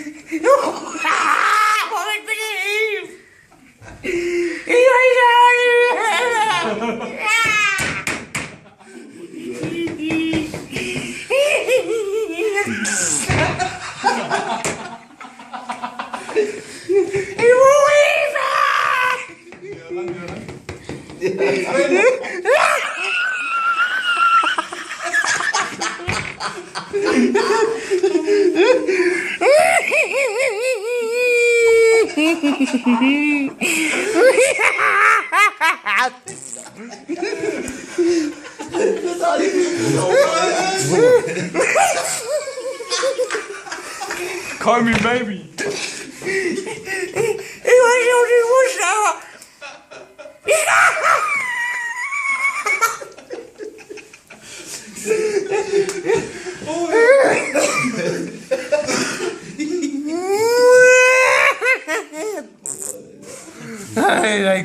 Moment bitte. Ich weiß auch nicht. Call me baby. Ich weiß nicht, ob ich muss, aber... Ay, ay,